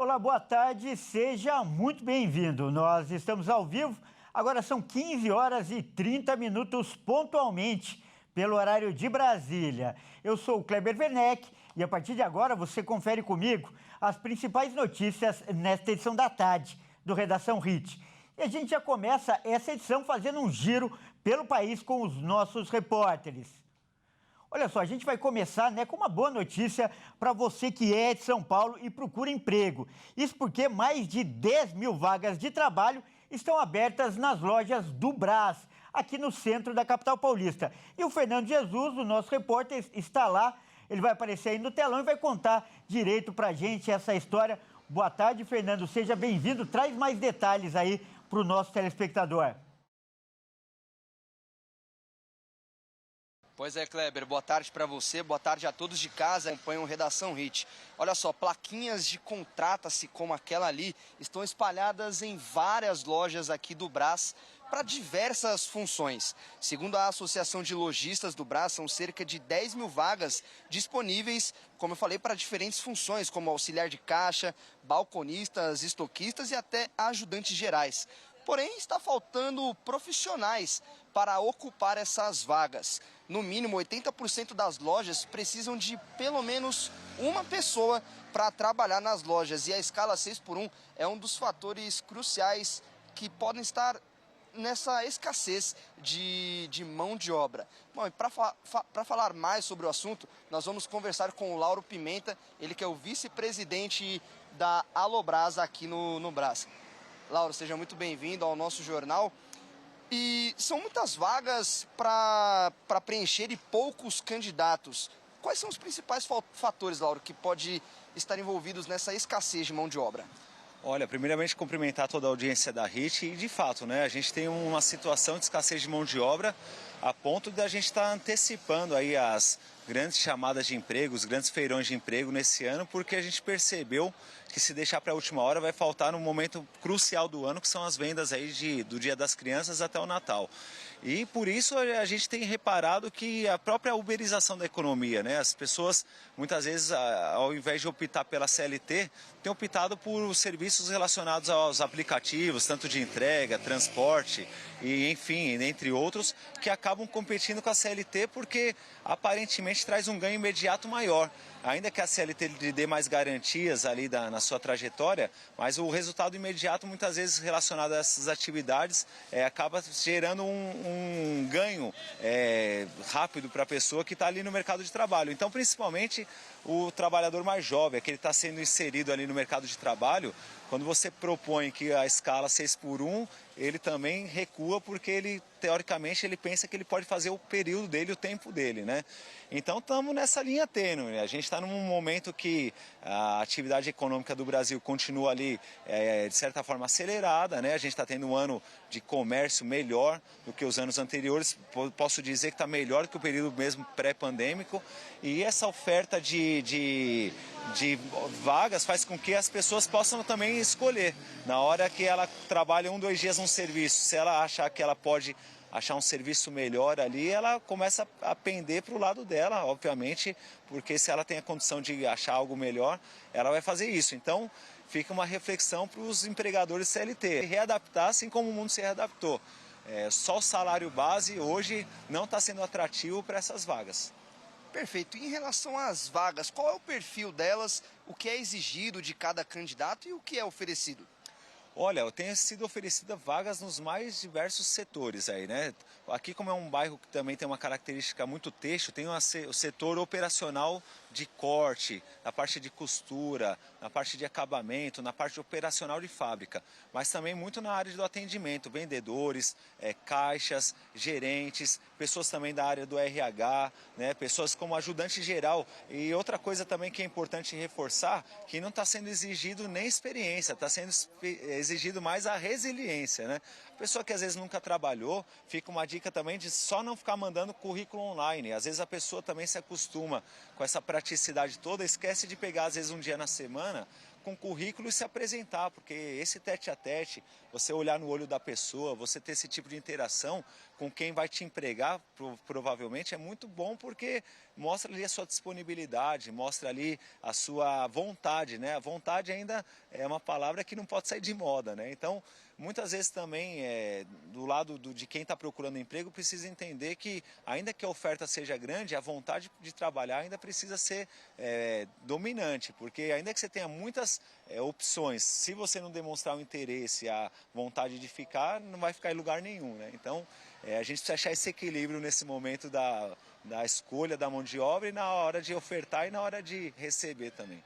Olá, boa tarde, seja muito bem-vindo. Nós estamos ao vivo, agora são 15 horas e 30 minutos pontualmente, pelo horário de Brasília. Eu sou o Kleber Werneck e a partir de agora você confere comigo as principais notícias nesta edição da tarde do Redação HIT. E a gente já começa essa edição fazendo um giro pelo país com os nossos repórteres. Olha só, a gente vai começar com uma boa notícia para você que é de São Paulo e procura emprego. Isso porque mais de 10 mil vagas de trabalho estão abertas nas lojas do Brás, aqui no centro da capital paulista. E o Fernando Jesus, o nosso repórter, está lá. Ele vai aparecer aí no telão e vai contar direito para a gente essa história. Boa tarde, Fernando. Seja bem-vindo. Traz mais detalhes aí para o nosso telespectador. Pois é, Kleber, boa tarde para você, boa tarde a todos de casa que acompanham Redação HIT. Olha só, plaquinhas de contrata-se como aquela ali estão espalhadas em várias lojas aqui do Brás para diversas funções. Segundo a Associação de Lojistas do Brás, são cerca de 10 mil vagas disponíveis, como eu falei, para diferentes funções, como auxiliar de caixa, balconistas, estoquistas e até ajudantes gerais. Porém, está faltando profissionais para ocupar essas vagas. No mínimo, 80% das lojas precisam de pelo menos uma pessoa para trabalhar nas lojas. E a escala 6x1 é um dos fatores cruciais que podem estar nessa escassez de mão de obra. Bom, e para falar mais sobre o assunto, nós vamos conversar com o Lauro Pimenta, ele que é o vice-presidente da Alobras aqui no Brás. Lauro, seja muito bem-vindo ao nosso jornal. E são muitas vagas para preencher e poucos candidatos. Quais são os principais fatores, Lauro, que pode estar envolvidos nessa escassez de mão de obra? Olha, primeiramente cumprimentar toda a audiência da HIT e de fato, a gente tem uma situação de escassez de mão de obra a ponto de a gente estar antecipando aí as grandes chamadas de emprego, os grandes feirões de emprego nesse ano, porque a gente percebeu que se deixar para a última hora vai faltar no momento crucial do ano, que são as vendas aí do Dia das Crianças até o Natal. E por isso a gente tem reparado que a própria uberização da economia, as pessoas muitas vezes, ao invés de optar pela CLT, têm optado por serviços relacionados aos aplicativos, tanto de entrega, transporte e enfim, entre outros, que acabam competindo com a CLT porque aparentemente traz um ganho imediato maior. Ainda que a CLT lhe dê mais garantias ali na sua trajetória, mas o resultado imediato, muitas vezes relacionado a essas atividades, acaba gerando um ganho rápido para a pessoa que está ali no mercado de trabalho. Então, principalmente o trabalhador mais jovem, aquele que está sendo inserido ali no mercado de trabalho, quando você propõe que a escala 6x1, ele também recua porque ele, teoricamente, ele pensa que ele pode fazer o período dele, o tempo dele, Então estamos nessa linha tênue. A gente está num momento que a atividade econômica do Brasil continua ali, de certa forma, acelerada, A gente está tendo um ano de comércio melhor do que os anos anteriores. Posso dizer que está melhor do que o período mesmo pré-pandêmico. E essa oferta de vagas faz com que as pessoas possam também escolher. Na hora que ela trabalha 1, 2 dias num serviço, se ela achar que ela pode achar um serviço melhor ali, ela começa a pender para o lado dela, obviamente, porque se ela tem a condição de achar algo melhor, ela vai fazer isso. Então, fica uma reflexão para os empregadores CLT, readaptar assim como o mundo se readaptou. Só o salário base hoje não está sendo atrativo para essas vagas. Perfeito. E em relação às vagas, qual é o perfil delas, o que é exigido de cada candidato e o que é oferecido? Olha, tem sido oferecida vagas nos mais diversos setores aí, Aqui, como é um bairro que também tem uma característica muito têxtil, tem o setor operacional de corte, na parte de costura, na parte de acabamento, na parte operacional de fábrica, mas também muito na área do atendimento, vendedores, caixas, gerentes, pessoas também da área do RH, pessoas como ajudante geral. E outra coisa também que é importante reforçar, que não está sendo exigido nem experiência, está sendo exigido mais a resiliência, Pessoa que às vezes nunca trabalhou, fica uma dica também de só não ficar mandando currículo online. Às vezes a pessoa também se acostuma com essa praticidade toda, esquece de pegar às vezes um dia na semana com currículo e se apresentar, porque esse tete a tete, você olhar no olho da pessoa, você ter esse tipo de interação com quem vai te empregar, provavelmente é muito bom, porque mostra ali a sua disponibilidade, mostra ali a sua vontade, né? A vontade ainda é uma palavra que não pode sair de moda, né? Então, muitas vezes também, do lado de quem está procurando emprego, precisa entender que, ainda que a oferta seja grande, a vontade de trabalhar ainda precisa ser dominante, porque ainda que você tenha muitas opções, se você não demonstrar o interesse, a vontade de ficar, não vai ficar em lugar nenhum, né? Então, a gente precisa achar esse equilíbrio nesse momento da escolha da mão de obra e na hora de ofertar e na hora de receber também.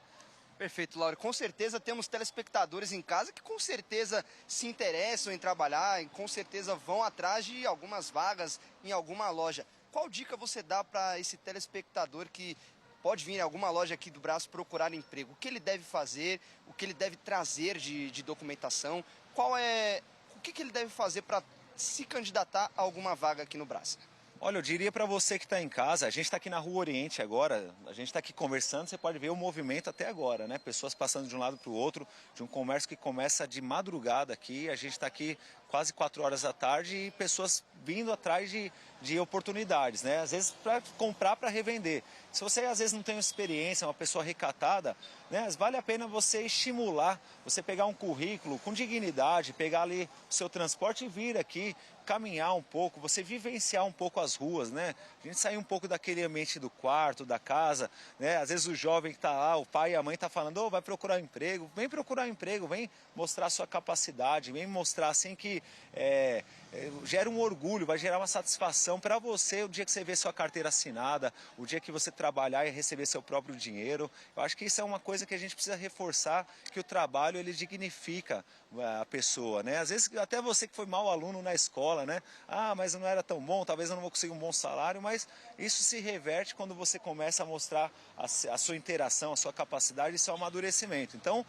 Perfeito, Laura. Com certeza temos telespectadores em casa que com certeza se interessam em trabalhar e com certeza vão atrás de algumas vagas em alguma loja. Qual dica você dá para esse telespectador que pode vir em alguma loja aqui do Brás procurar emprego? O que ele deve fazer? O que ele deve trazer de documentação? O que ele deve fazer para se candidatar a alguma vaga aqui no Brás? Olha, eu diria para você que está em casa, a gente está aqui na Rua Oriente agora, a gente está aqui conversando, você pode ver o movimento até agora, né? Pessoas passando de um lado para o outro, de um comércio que começa de madrugada aqui, a gente está aqui quase 4 horas da tarde e pessoas vindo atrás de oportunidades, né? Às vezes para comprar, para revender. Se você às vezes não tem experiência, uma pessoa recatada, né? Vale a pena você estimular, você pegar um currículo com dignidade, pegar ali o seu transporte e vir aqui, caminhar um pouco, você vivenciar um pouco as ruas, né? A gente sair um pouco daquele ambiente do quarto, da casa, né? Às vezes o jovem que está lá, o pai e a mãe tá falando, vai procurar emprego, vem procurar emprego, vem mostrar a sua capacidade, vem mostrar assim que gera um orgulho, vai gerar uma satisfação para você o dia que você vê sua carteira assinada, o dia que você trabalhar e receber seu próprio dinheiro. Eu acho que isso é uma coisa que a gente precisa reforçar, que o trabalho ele dignifica a pessoa, né? Às vezes até você que foi mau aluno na escola, né? Mas não era tão bom, talvez eu não vou conseguir um bom salário, mas isso se reverte quando você começa a mostrar a sua interação, a sua capacidade e seu amadurecimento. Então,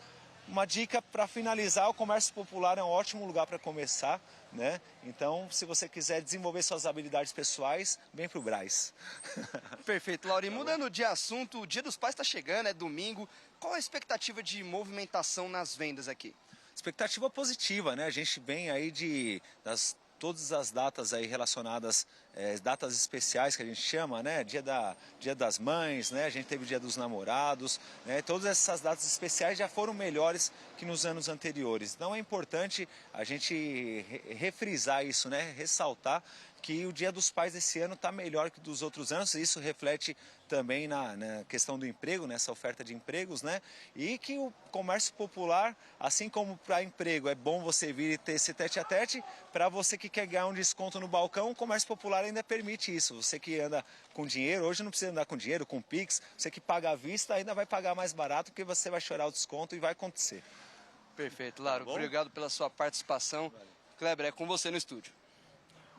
uma dica para finalizar, o comércio popular é um ótimo lugar para começar, né? Então, se você quiser desenvolver suas habilidades pessoais, vem para o Brás. Perfeito, Laura. E mudando de assunto, o Dia dos Pais está chegando, é domingo. Qual a expectativa de movimentação nas vendas aqui? Expectativa positiva, né? A gente vem aí todas as datas aí relacionadas, datas especiais que a gente chama, né? Dia das Mães, né? A gente teve o Dia dos Namorados, né? Todas essas datas especiais já foram melhores que nos anos anteriores. Então é importante a gente refrisar isso, né? Ressaltar que o Dia dos Pais desse ano está melhor que dos outros anos. Isso reflete também na questão do emprego, nessa oferta de empregos, né? E que o comércio popular, assim como para emprego é bom você vir e ter esse tete-a-tete, para você que quer ganhar um desconto no balcão, o comércio popular ainda permite isso. Você que anda com dinheiro, hoje não precisa andar com dinheiro, com Pix, você que paga à vista ainda vai pagar mais barato, porque você vai chorar o desconto e vai acontecer. Perfeito, Laura. Obrigado pela sua participação. Valeu. Kleber, é com você no estúdio.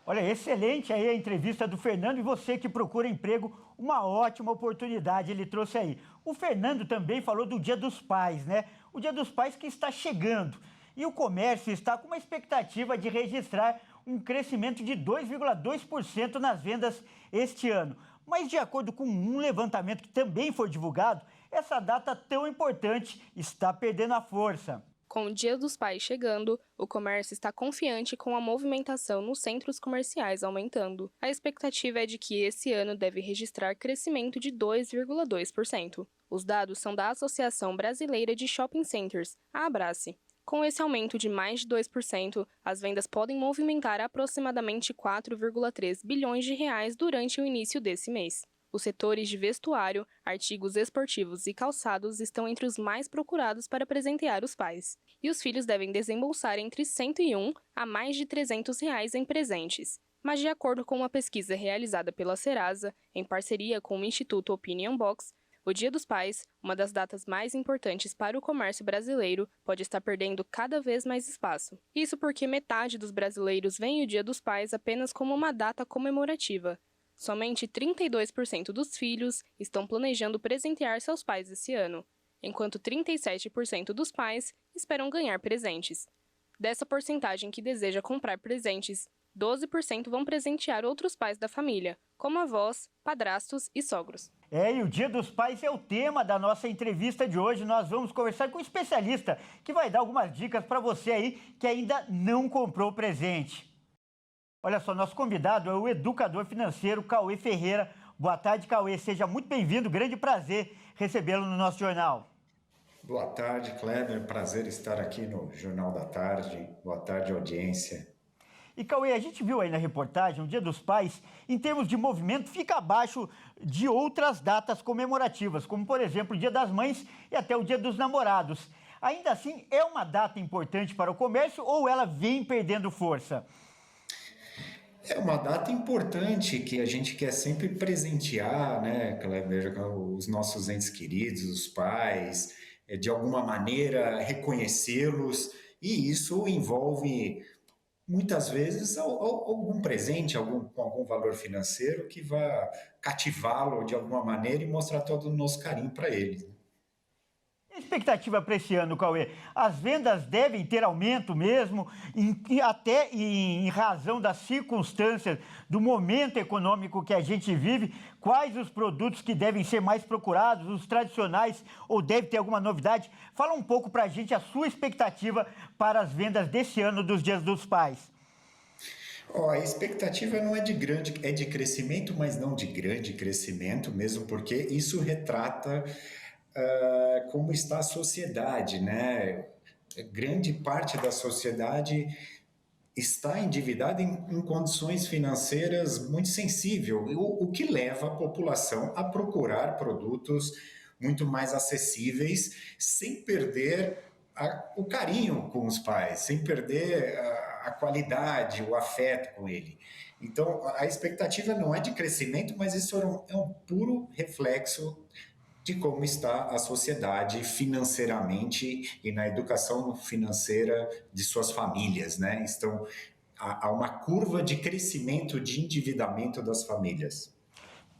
Olha, excelente aí a entrevista do Fernando e você que procura emprego, uma ótima oportunidade ele trouxe aí. O Fernando também falou do Dia dos Pais, né? O Dia dos Pais que está chegando e o comércio está com uma expectativa de registrar um crescimento de 2,2% nas vendas este ano. Mas de acordo com um levantamento que também foi divulgado, essa data tão importante está perdendo a força. Com o Dia dos Pais chegando, o comércio está confiante com a movimentação nos centros comerciais aumentando. A expectativa é de que esse ano deve registrar crescimento de 2,2%. Os dados são da Associação Brasileira de Shopping Centers, a Abrace. Com esse aumento de mais de 2%, as vendas podem movimentar aproximadamente 4,3 bilhões de reais durante o início desse mês. Os setores de vestuário, artigos esportivos e calçados estão entre os mais procurados para presentear os pais. E os filhos devem desembolsar entre 101 a mais de 300 reais em presentes. Mas de acordo com uma pesquisa realizada pela Serasa, em parceria com o Instituto Opinion Box, o Dia dos Pais, uma das datas mais importantes para o comércio brasileiro, pode estar perdendo cada vez mais espaço. Isso porque metade dos brasileiros veem o Dia dos Pais apenas como uma data comemorativa. Somente 32% dos filhos estão planejando presentear seus pais esse ano, enquanto 37% dos pais esperam ganhar presentes. Dessa porcentagem que deseja comprar presentes, 12% vão presentear outros pais da família, como avós, padrastos e sogros. E o Dia dos Pais é o tema da nossa entrevista de hoje. Nós vamos conversar com um especialista que vai dar algumas dicas para você aí que ainda não comprou presente. Olha só, nosso convidado é o educador financeiro Cauê Ferreira. Boa tarde, Cauê. Seja muito bem-vindo. Grande prazer recebê-lo no nosso jornal. Boa tarde, Kleber. Prazer estar aqui no Jornal da Tarde. Boa tarde, audiência. E, Cauê, a gente viu aí na reportagem, o Dia dos Pais, em termos de movimento, fica abaixo de outras datas comemorativas, como, por exemplo, o Dia das Mães e até o Dia dos Namorados. Ainda assim, é uma data importante para o comércio ou ela vem perdendo força? É uma data importante que a gente quer sempre presentear, né, Kleber, os nossos entes queridos, os pais, de alguma maneira reconhecê-los, e isso envolve muitas vezes algum presente, com algum valor financeiro que vá cativá-lo de alguma maneira e mostrar todo o nosso carinho para ele. A expectativa para esse ano, Cauê? As vendas devem ter aumento mesmo, até em razão das circunstâncias, do momento econômico que a gente vive. Quais os produtos que devem ser mais procurados, os tradicionais, ou deve ter alguma novidade? Fala um pouco para a gente a sua expectativa para as vendas desse ano dos Dias dos Pais. A expectativa não é é de crescimento, mas não de grande crescimento, mesmo porque isso retrata como está a sociedade, né? Grande parte da sociedade está endividada em condições financeiras muito sensíveis, o que leva a população a procurar produtos muito mais acessíveis, sem perder o carinho com os pais, sem perder a qualidade, o afeto com ele. Então, a expectativa não é de crescimento, mas isso é um puro reflexo de como está a sociedade financeiramente e na educação financeira de suas famílias, né? Há uma curva de crescimento de endividamento das famílias.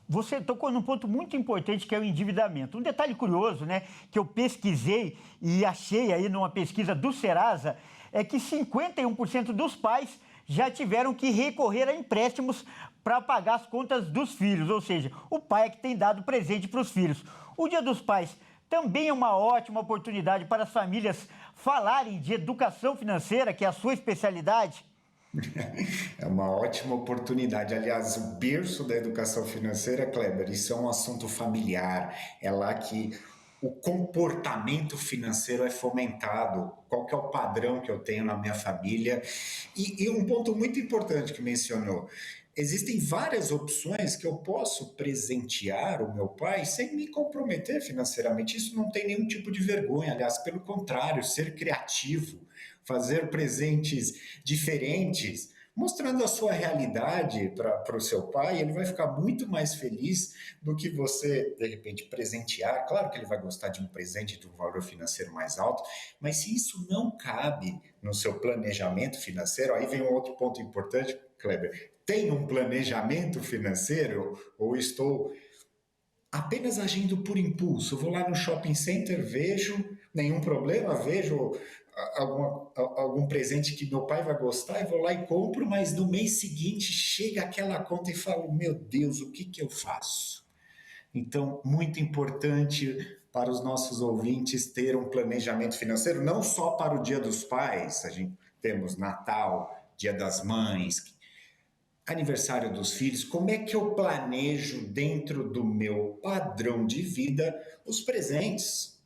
Você tocou num ponto muito importante, que é o endividamento. Um detalhe curioso, né, que eu pesquisei e achei aí numa pesquisa do Serasa, é que 51% dos pais já tiveram que recorrer a empréstimos para pagar as contas dos filhos, ou seja, o pai é que tem dado presente para os filhos. O Dia dos Pais também é uma ótima oportunidade para as famílias falarem de educação financeira, que é a sua especialidade. É uma ótima oportunidade. Aliás, o berço da educação financeira, Kleber, isso é um assunto familiar. É lá que o comportamento financeiro é fomentado. Qual que é o padrão que eu tenho na minha família? E um ponto muito importante que mencionou. Existem várias opções que eu posso presentear o meu pai sem me comprometer financeiramente. Isso não tem nenhum tipo de vergonha. Aliás, pelo contrário, ser criativo, fazer presentes diferentes, mostrando a sua realidade para o seu pai, ele vai ficar muito mais feliz do que você, de repente, presentear. Claro que ele vai gostar de um presente de um valor financeiro mais alto, mas se isso não cabe no seu planejamento financeiro, aí vem um outro ponto importante, Kleber. Tem um planejamento financeiro ou estou apenas agindo por impulso? Vou lá no shopping center, vejo, nenhum problema, vejo algum presente que meu pai vai gostar e vou lá e compro, mas no mês seguinte chega aquela conta e falo, meu Deus, o que eu faço? Então, muito importante para os nossos ouvintes ter um planejamento financeiro, não só para o Dia dos Pais, a gente temos Natal, Dia das Mães, aniversário dos filhos. Como é que eu planejo dentro do meu padrão de vida os presentes?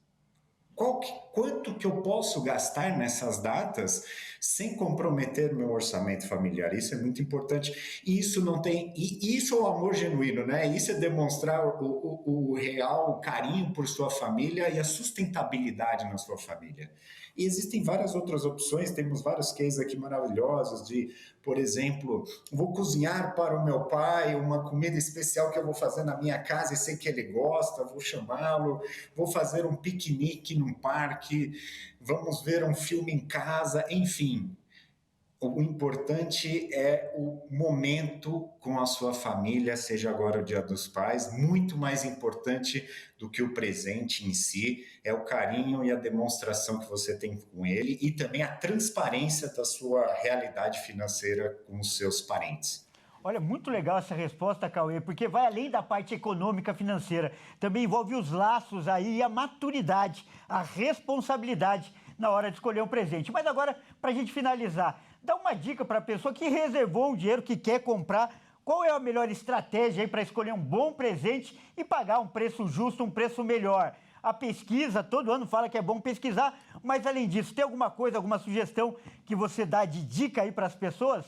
Quanto que eu posso gastar nessas datas sem comprometer meu orçamento familiar? Isso é muito importante. Isso não tem. E isso é o amor genuíno, né? Isso é demonstrar o real carinho por sua família e a sustentabilidade na sua família. E existem várias outras opções, temos vários cases aqui maravilhosos de, por exemplo, vou cozinhar para o meu pai uma comida especial que eu vou fazer na minha casa e sei que ele gosta, vou chamá-lo, vou fazer um piquenique num parque, vamos ver um filme em casa, enfim. O importante é o momento com a sua família, seja agora o Dia dos Pais. Muito mais importante do que o presente em si é o carinho e a demonstração que você tem com ele e também a transparência da sua realidade financeira com os seus parentes. Olha, muito legal essa resposta, Cauê, porque vai além da parte econômica financeira. Também envolve os laços aí, a maturidade, a responsabilidade na hora de escolher um presente. Mas agora, para a gente finalizar, dá uma dica para a pessoa que reservou um dinheiro, que quer comprar, Qual é a melhor estratégia aí para escolher um bom presente e pagar um preço justo, um preço melhor? A pesquisa, todo ano fala que é bom pesquisar, mas além disso, tem alguma coisa, alguma sugestão que você dá de dica aí para as pessoas?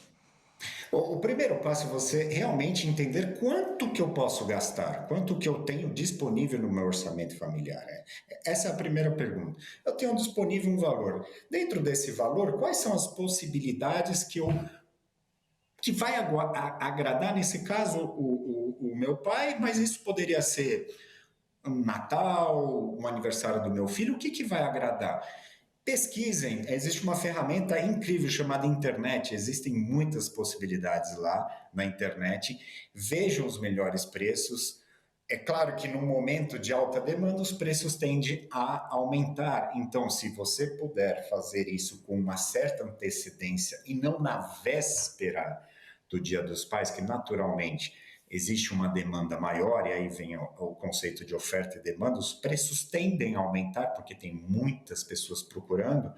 O primeiro passo é você realmente entender quanto que eu posso gastar, quanto que eu tenho disponível no meu orçamento familiar. Essa é a primeira pergunta. Eu tenho disponível um valor. Dentro desse valor, quais são as possibilidades que vai agradar, nesse caso, o meu pai, mas isso poderia ser um Natal, um aniversário do meu filho, o que vai agradar? Pesquisem, existe uma ferramenta incrível chamada internet, existem muitas possibilidades lá na internet, vejam os melhores preços. É claro que no momento de alta demanda os preços tendem a aumentar, então se você puder fazer isso com uma certa antecedência e não na véspera do Dia dos Pais, que naturalmente existe uma demanda maior, e aí vem o conceito de oferta e demanda, os preços tendem a aumentar, porque tem muitas pessoas procurando.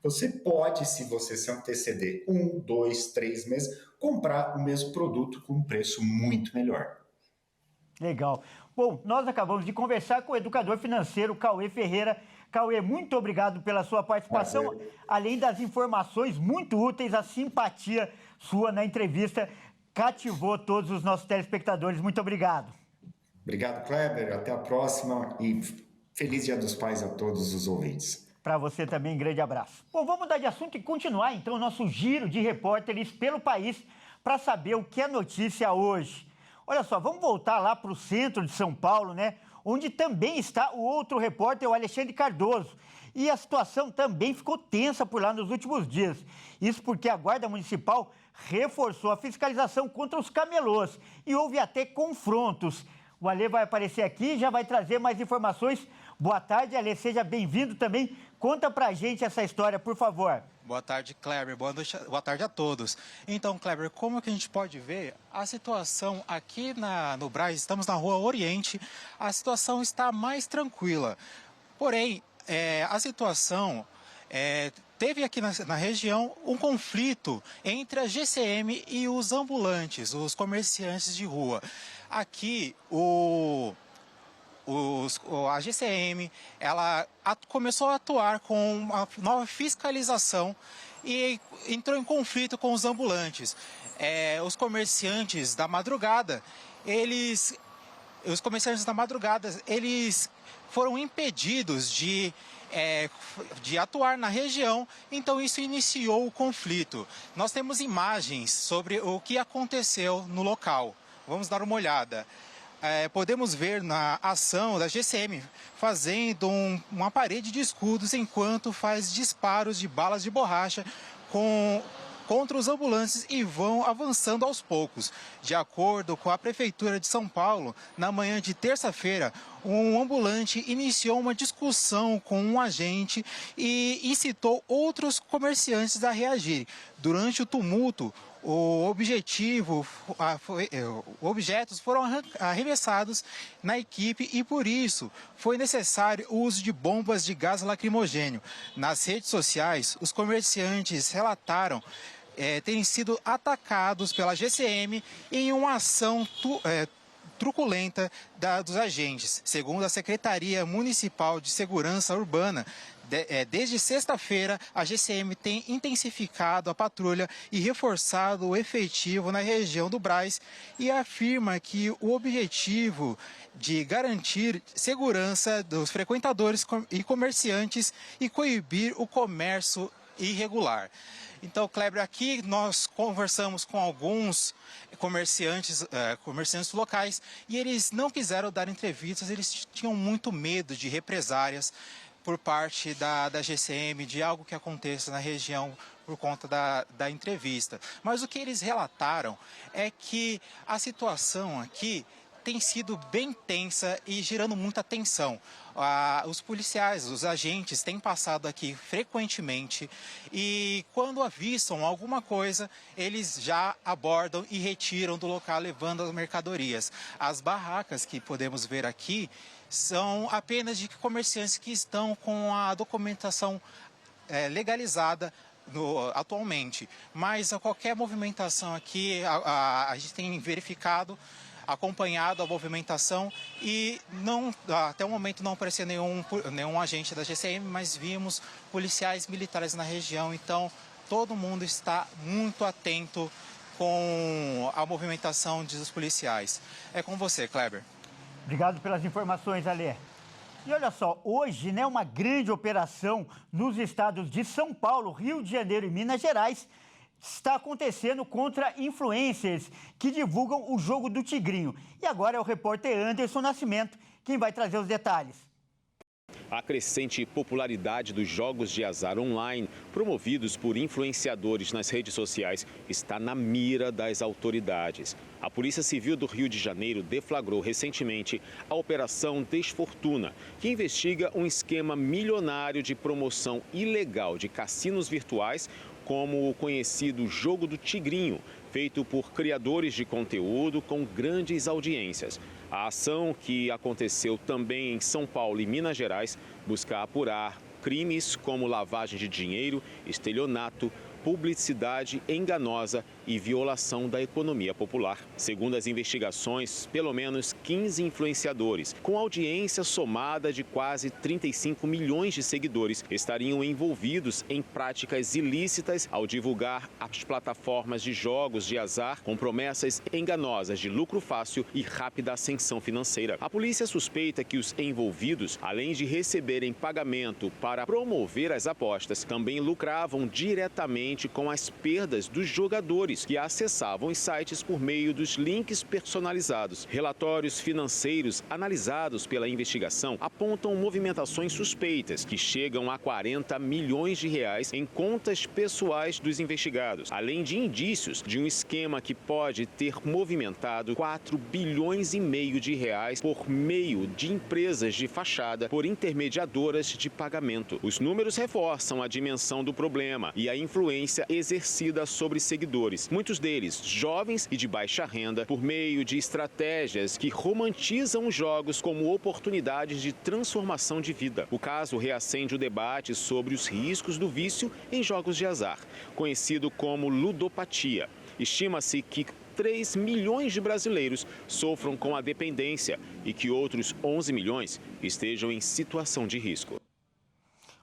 Você pode, se você se anteceder 1, 2, 3 meses, comprar o mesmo produto com um preço muito melhor. Legal. Bom, nós acabamos de conversar com o educador financeiro Cauê Ferreira. Cauê, muito obrigado pela sua participação, além das informações muito úteis, a simpatia sua na entrevista cativou todos os nossos telespectadores. Muito obrigado. Obrigado, Kleber. Até a próxima e feliz Dia dos Pais a todos os ouvintes. Para você também, grande abraço. Bom, vamos mudar de assunto e continuar então o nosso giro de repórteres pelo país para saber o que é notícia hoje. Olha só, vamos voltar lá para o centro de São Paulo, né? Onde também está o outro repórter, o Alexandre Cardoso. E a situação também ficou tensa por lá nos últimos dias. Isso porque a Guarda Municipal reforçou a fiscalização contra os camelôs e houve até confrontos. O Alê vai aparecer aqui e já vai trazer mais informações. Boa tarde, Alê, seja bem-vindo também. Conta pra gente essa história, por favor. Boa tarde, Kleber. Boa tarde a todos. Então, Kleber, como que a gente pode ver a situação aqui no Brás, estamos na Rua Oriente, a situação está mais tranquila. Porém, a situação teve aqui na região um conflito entre a GCM e os ambulantes, os comerciantes de rua. Aqui, a GCM ela começou a atuar com uma nova fiscalização e entrou em conflito com os ambulantes. Os comerciantes da madrugada, eles foram impedidos de atuar na região, então isso iniciou o conflito. Nós temos imagens sobre o que aconteceu no local. Vamos dar uma olhada. Podemos ver na ação da GCM fazendo uma parede de escudos enquanto faz disparos de balas de borracha contra os ambulantes e vão avançando aos poucos. De acordo com a Prefeitura de São Paulo, na manhã de terça-feira, um ambulante iniciou uma discussão com um agente e incitou outros comerciantes a reagirem. Durante o tumulto, objetos foram arremessados na equipe e, por isso, foi necessário o uso de bombas de gás lacrimogêneo. Nas redes sociais, os comerciantes relataram terem sido atacados pela GCM em uma ação truculenta dos agentes. Segundo a Secretaria Municipal de Segurança Urbana, desde sexta-feira, a GCM tem intensificado a patrulha e reforçado o efetivo na região do Brás e afirma que o objetivo de garantir segurança dos frequentadores e comerciantes e coibir o comércio irregular. Então, Kleber, aqui nós conversamos com alguns comerciantes locais e eles não quiseram dar entrevistas, eles tinham muito medo de represárias por parte da GCM, de algo que aconteça na região por conta da entrevista. Mas o que eles relataram é que a situação aqui tem sido bem tensa e gerando muita tensão. Os policiais, os agentes têm passado aqui frequentemente e quando avistam alguma coisa, eles já abordam e retiram do local levando as mercadorias. As barracas que podemos ver aqui são apenas de comerciantes que estão com a documentação legalizada atualmente, mas a qualquer movimentação aqui, a gente tem verificado, acompanhado a movimentação e até o momento não apareceu nenhum agente da GCM, mas vimos policiais militares na região, então todo mundo está muito atento com a movimentação dos policiais. É com você, Kleber. Obrigado pelas informações, Alê. E olha só, hoje, né, uma grande operação nos estados de São Paulo, Rio de Janeiro e Minas Gerais está acontecendo contra influencers que divulgam o jogo do Tigrinho. E agora é o repórter Anderson Nascimento quem vai trazer os detalhes. A crescente popularidade dos jogos de azar online, promovidos por influenciadores nas redes sociais, está na mira das autoridades. A Polícia Civil do Rio de Janeiro deflagrou recentemente a Operação Desfortuna, que investiga um esquema milionário de promoção ilegal de cassinos virtuais, como o conhecido Jogo do Tigrinho, feito por criadores de conteúdo com grandes audiências. A ação, que aconteceu também em São Paulo e Minas Gerais, busca apurar crimes como lavagem de dinheiro, estelionato, publicidade enganosa e violação da economia popular. Segundo as investigações, pelo menos 15 influenciadores, com audiência somada de quase 35 milhões de seguidores, estariam envolvidos em práticas ilícitas ao divulgar as plataformas de jogos de azar com promessas enganosas de lucro fácil e rápida ascensão financeira. A polícia suspeita que os envolvidos, além de receberem pagamento para promover as apostas, também lucravam diretamente com as perdas dos jogadores que acessavam os sites por meio dos links personalizados. Relatórios financeiros analisados pela investigação apontam movimentações suspeitas que chegam a 40 milhões de reais em contas pessoais dos investigados, além de indícios de um esquema que pode ter movimentado 4 bilhões e meio de reais por meio de empresas de fachada por intermediadoras de pagamento. Os números reforçam a dimensão do problema e a influência exercida sobre seguidores, muitos deles jovens e de baixa renda, por meio de estratégias que romantizam os jogos como oportunidades de transformação de vida. O caso reacende o debate sobre os riscos do vício em jogos de azar, conhecido como ludopatia. Estima-se que 3 milhões de brasileiros sofram com a dependência e que outros 11 milhões estejam em situação de risco.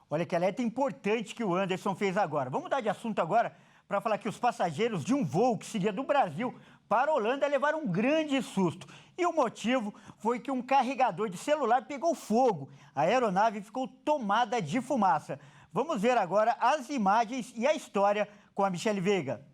Olha que alerta importante que o Anderson fez agora. Vamos mudar de assunto agora para falar que os passageiros de um voo que seguia do Brasil para a Holanda levaram um grande susto. E o motivo foi que um carregador de celular pegou fogo. A aeronave ficou tomada de fumaça. Vamos ver agora as imagens e a história com a Michele Veiga.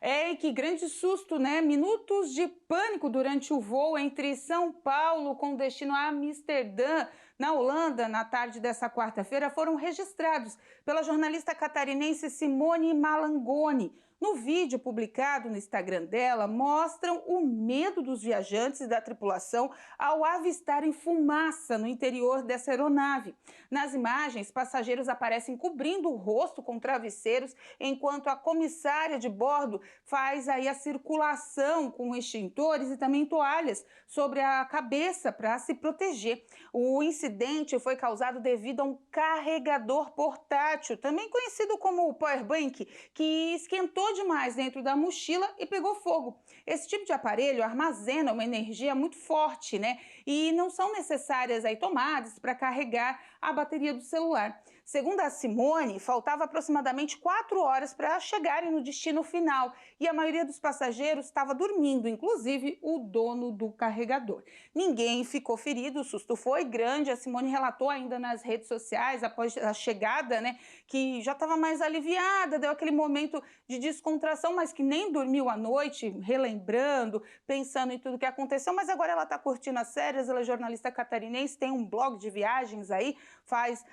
E que grande susto, né? Minutos de pânico durante o voo entre São Paulo com destino a Amsterdã, na Holanda, na tarde dessa quarta-feira, foram registrados pela jornalista catarinense Simone Malangoni. No vídeo publicado no Instagram dela, mostram o medo dos viajantes e da tripulação ao avistarem fumaça no interior dessa aeronave. Nas imagens, passageiros aparecem cobrindo o rosto com travesseiros, enquanto a comissária de bordo faz aí a circulação com extintores e também toalhas sobre a cabeça para se proteger. O incidente foi causado devido a um carregador portátil, também conhecido como powerbank, que esquentou demais dentro da mochila e pegou fogo. Esse tipo de aparelho armazena uma energia muito forte, né? E não são necessárias aí tomadas para carregar a bateria do celular. Segundo a Simone, faltava aproximadamente 4 horas para chegarem no destino final e a maioria dos passageiros estava dormindo, inclusive o dono do carregador. Ninguém ficou ferido, o susto foi grande. A Simone relatou ainda nas redes sociais, após a chegada, né, que já estava mais aliviada, deu aquele momento de descontração, mas que nem dormiu à noite, relembrando, pensando em tudo que aconteceu, mas agora ela está curtindo as férias. Ela é jornalista catarinense, tem um blog de viagens aí, faz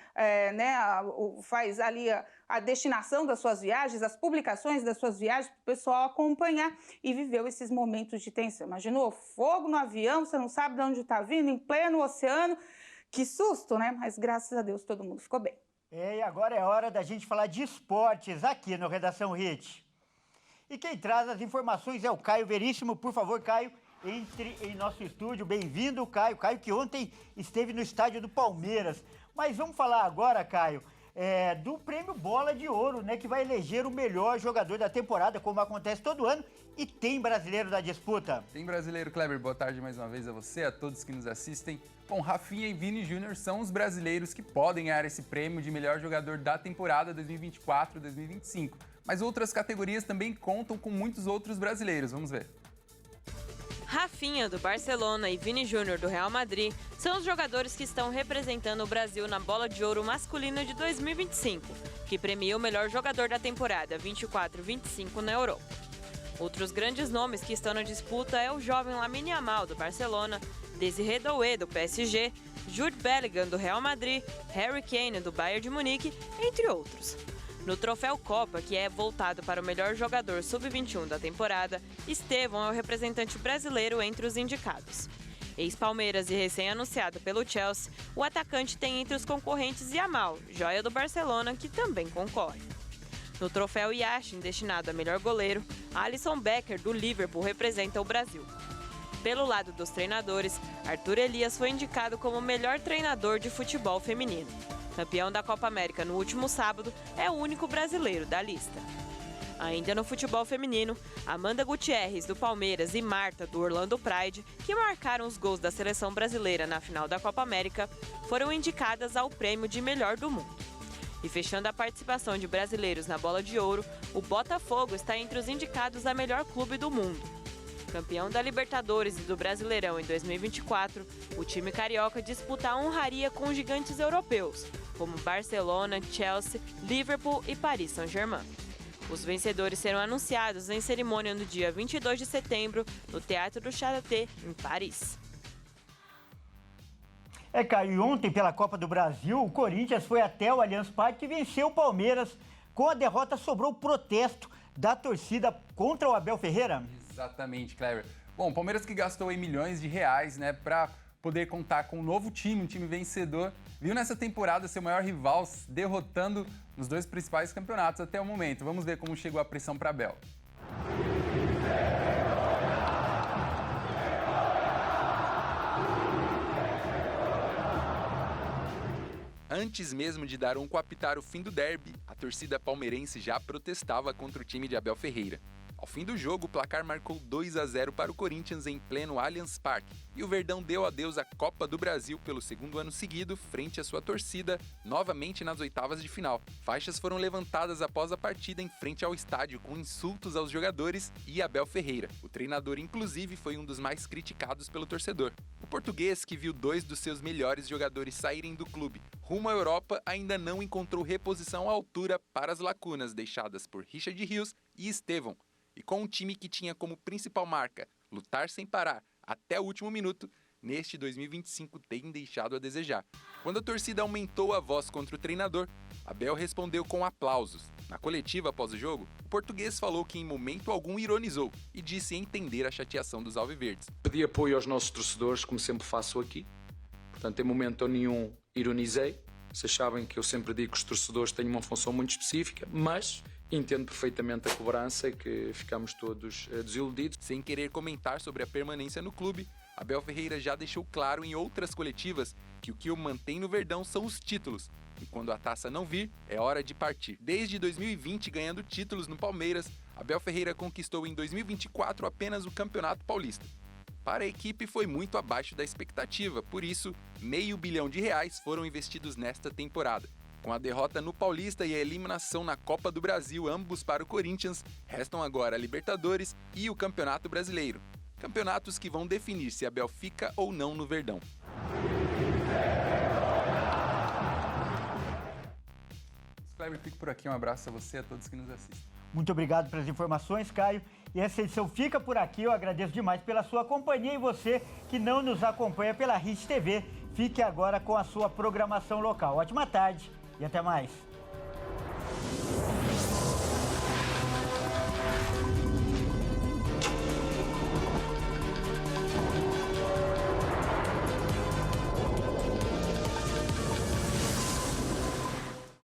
ali a destinação das suas viagens, as publicações das suas viagens para o pessoal acompanhar, e viveu esses momentos de tensão. Imaginou fogo no avião, você não sabe de onde está vindo, em pleno oceano. Que susto, né? Mas graças a Deus todo mundo ficou bem. E agora é hora da gente falar de esportes aqui no Redação Hit. E quem traz as informações é o Caio Veríssimo. Por favor, Caio, entre em nosso estúdio. Bem-vindo, Caio. Caio que ontem esteve no estádio do Palmeiras. Mas vamos falar agora, Caio, do Prêmio Bola de Ouro, né? Que vai eleger o melhor jogador da temporada, como acontece todo ano. E tem brasileiro da disputa. Tem brasileiro, Kleber. Boa tarde mais uma vez a você, a todos que nos assistem. Bom, Rafinha e Vini Júnior são os brasileiros que podem ganhar esse prêmio de melhor jogador da temporada 2024-2025. Mas outras categorias também contam com muitos outros brasileiros. Vamos ver. Rafinha, do Barcelona, e Vini Júnior, do Real Madrid, são os jogadores que estão representando o Brasil na Bola de Ouro masculina de 2025, que premia o melhor jogador da temporada 24-25 na Europa. Outros grandes nomes que estão na disputa é o jovem Lamine Yamal, do Barcelona, Désiré Doué, do PSG, Jude Bellingham, do Real Madrid, Harry Kane, do Bayern de Munique, entre outros. No troféu Copa, que é voltado para o melhor jogador sub-21 da temporada, Estevão é o representante brasileiro entre os indicados. Ex-Palmeiras e recém-anunciado pelo Chelsea, o atacante tem entre os concorrentes Yamal, joia do Barcelona, que também concorre. No troféu Yashin, destinado a melhor goleiro, Alisson Becker, do Liverpool, representa o Brasil. Pelo lado dos treinadores, Arthur Elias foi indicado como melhor treinador de futebol feminino. Campeão da Copa América no último sábado, é o único brasileiro da lista. Ainda no futebol feminino, Amanda Gutierrez, do Palmeiras, e Marta, do Orlando Pride, que marcaram os gols da seleção brasileira na final da Copa América, foram indicadas ao prêmio de melhor do mundo. E fechando a participação de brasileiros na Bola de Ouro, o Botafogo está entre os indicados a melhor clube do mundo. Campeão da Libertadores e do Brasileirão em 2024, o time carioca disputa a honraria com gigantes europeus, como Barcelona, Chelsea, Liverpool e Paris Saint-Germain. Os vencedores serão anunciados em cerimônia no dia 22 de setembro, no Teatro do Châtelet, em Paris. Caio, e ontem pela Copa do Brasil, o Corinthians foi até o Allianz Parque e venceu o Palmeiras. Com a derrota, sobrou o protesto da torcida contra o Abel Ferreira. Exatamente, Kleber. Bom, o Palmeiras que gastou aí milhões de reais, né, para poder contar com um novo time, um time vencedor, viu nessa temporada seu maior rival derrotando nos dois principais campeonatos até o momento. Vamos ver como chegou a pressão para Abel. Antes mesmo de dar com apitar o fim do derby, a torcida palmeirense já protestava contra o time de Abel Ferreira. Ao fim do jogo, o placar marcou 2-0 para o Corinthians em pleno Allianz Parque, e o Verdão deu adeus à Copa do Brasil pelo segundo ano seguido, frente à sua torcida, novamente nas oitavas de final. Faixas foram levantadas após a partida em frente ao estádio, com insultos aos jogadores e Abel Ferreira. O treinador, inclusive, foi um dos mais criticados pelo torcedor. O português, que viu dois dos seus melhores jogadores saírem do clube rumo à Europa, ainda não encontrou reposição à altura para as lacunas deixadas por Richard Rios e Estevão. E com um time que tinha como principal marca lutar sem parar até o último minuto, neste 2025 tem deixado a desejar. Quando a torcida aumentou a voz contra o treinador, Abel respondeu com aplausos. Na coletiva após o jogo, o português falou que em momento algum ironizou e disse entender a chateação dos alviverdes. Pedi apoio aos nossos torcedores, como sempre faço aqui. Portanto, em momento nenhum ironizei. Vocês sabem que eu sempre digo que os torcedores têm uma função muito específica, mas entendo perfeitamente a cobrança e que ficamos todos desiludidos. Sem querer comentar sobre a permanência no clube, Abel Ferreira já deixou claro em outras coletivas que o que o mantém no Verdão são os títulos. E quando a taça não vir, é hora de partir. Desde 2020, ganhando títulos no Palmeiras, Abel Ferreira conquistou em 2024 apenas o Campeonato Paulista. Para a equipe foi muito abaixo da expectativa, por isso, R$500 milhão foram investidos nesta temporada. Com a derrota no Paulista e a eliminação na Copa do Brasil, ambos para o Corinthians, restam agora a Libertadores e o Campeonato Brasileiro. Campeonatos que vão definir se Abel fica ou não no Verdão. Kleber, fico por aqui. Um abraço a você e a todos que nos assistem. Muito obrigado pelas informações, Caio. E essa edição fica por aqui. Eu agradeço demais pela sua companhia e você que não nos acompanha pela Hit TV, fique agora com a sua programação local. Ótima tarde e até mais.